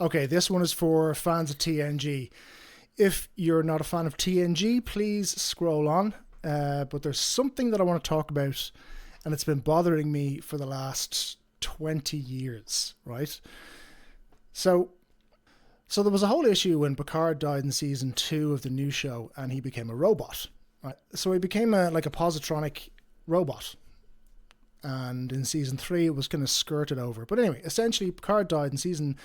Okay, this one is for fans of TNG. If you're not a fan of TNG, please scroll on. But there's something that I want to talk about, and it's been bothering me for the last 20 years, right? So there was a whole issue when Picard died in season 2 of the new show, and he became a robot. Right? So he became like a positronic robot. And in season 3, it was kind of skirted over. But anyway, essentially, Picard died in season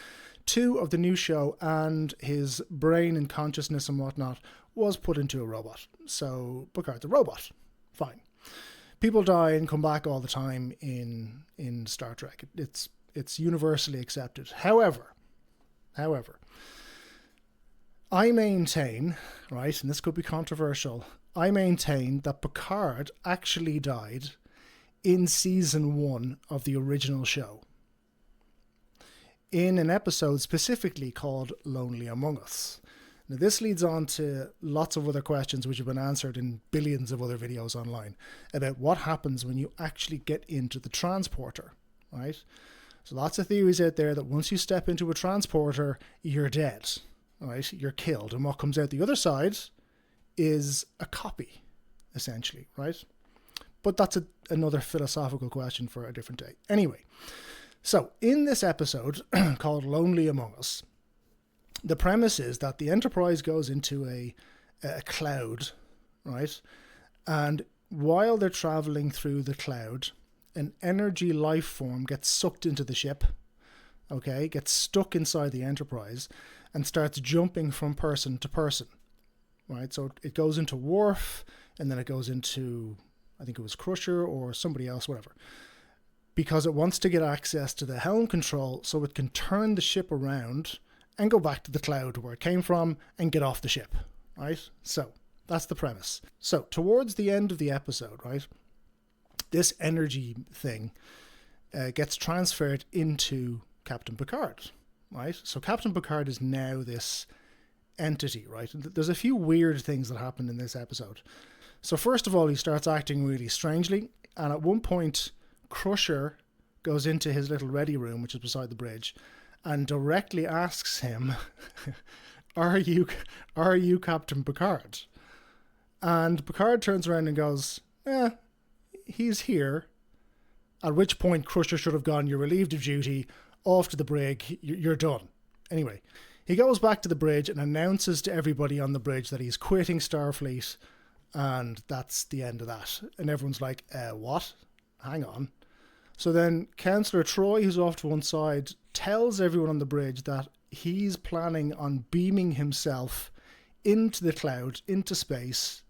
2 of the new show, and his brain and consciousness and whatnot was put into a robot. So Picard's a robot. Fine. People die and come back all the time in Star Trek. It's universally accepted. However, I maintain, right, and this could be controversial, I maintain that Picard actually died in season 1 of the original show, in an episode specifically called Lonely Among Us. Now, this leads on to lots of other questions which have been answered in billions of other videos online about what happens when you actually get into the transporter, right? So lots of theories out there that once you step into a transporter, you're dead, right? You're killed. And what comes out the other side is a copy, essentially, right? But that's another philosophical question for a different day. Anyway, so in this episode called Lonely Among Us, the premise is that the Enterprise goes into a cloud, right? And while they're traveling through the cloud, an energy life form gets sucked into the ship, okay, gets stuck inside the Enterprise and starts jumping from person to person, right? So it goes into Worf, and then it goes into, I think it was Crusher or somebody else, whatever, because it wants to get access to the helm control so it can turn the ship around and go back to the cloud where it came from and get off the ship, right? So that's the premise. So towards the end of the episode, right, this energy thing gets transferred into Captain Picard, right? So Captain Picard is now this entity, right? There's a few weird things that happen in this episode. So first of all, he starts acting really strangely, and at one point, Crusher goes into his little ready room, which is beside the bridge, and directly asks him, are you Captain Picard? And Picard turns around and goes, he's here. At which point Crusher should have gone, you're relieved of duty, off to the brig, you're done. Anyway, he goes back to the bridge and announces to everybody on the bridge that he's quitting Starfleet, and that's the end of that. And everyone's like, what? Hang on. So then Councillor Troy, who's off to one side, tells everyone on the bridge that he's planning on beaming himself into the cloud, into space,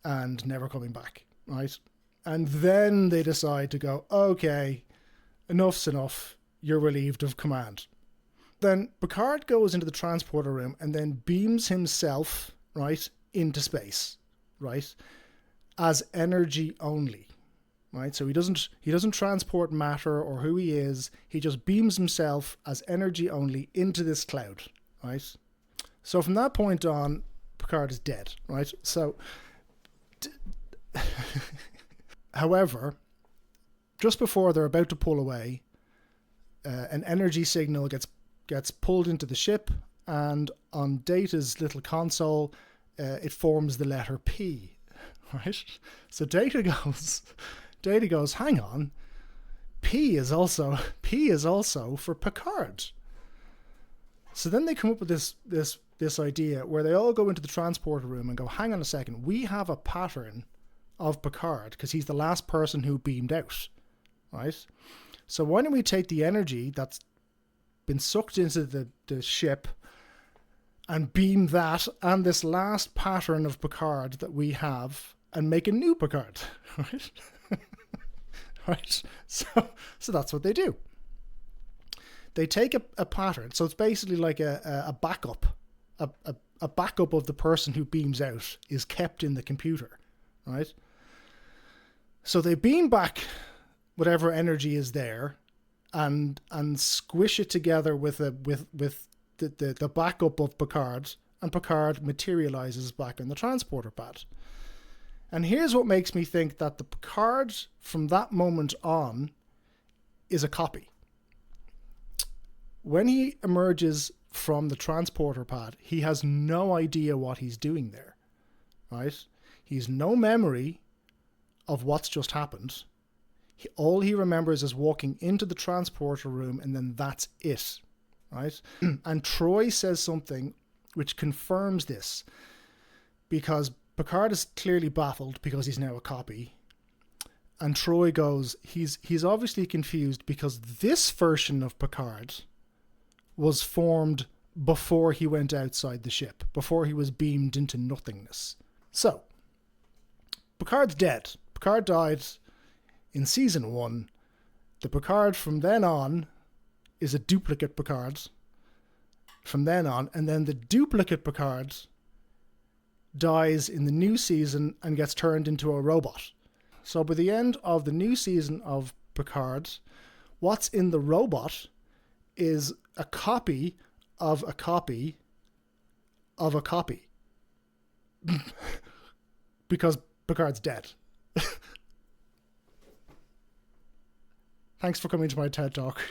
and never coming back, right? And then they decide to go, okay, enough's enough, you're relieved of command. Then Picard goes into the transporter room and then beams himself, right, into space, right, as energy only. Right, so he doesn't transport matter or who he is. He just beams himself as energy only into this cloud, right? So from that point on, Picard is dead, right? So, however, just before they're about to pull away, an energy signal gets pulled into the ship, and on Data's little console, it forms the letter P, right? So Data goes, hang on, P is also for Picard. So then they come up with this idea where they all go into the transporter room and go, hang on a second, we have a pattern of Picard because he's the last person who beamed out, right? So why don't we take the energy that's been sucked into the ship and beam that and this last pattern of Picard that we have and make a new Picard, right? Right, so that's what they do. They take a pattern, so it's basically like a backup, a backup of the person who beams out is kept in the computer, right? So they beam back whatever energy is there, and squish it together with the backup of Picard, and Picard materializes back in the transporter pad. And here's what makes me think that the Picard from that moment on is a copy. When he emerges from the transporter pod, he has no idea what he's doing there, right? He's no memory of what's just happened. All he remembers is walking into the transporter room, and then that's it, right? And Troy says something which confirms this, because Picard is clearly baffled because he's now a copy. And Troy goes, he's obviously confused because this version of Picard was formed before he went outside the ship, before he was beamed into nothingness. So, Picard's dead. Picard died in season 1. The Picard from then on is a duplicate Picard from then on, and then the duplicate Picard dies in the new season and gets turned into a robot. So by the end of the new season of Picard, what's in the robot is a copy of a copy of a copy. Because Picard's dead. Thanks for coming to my TED Talk.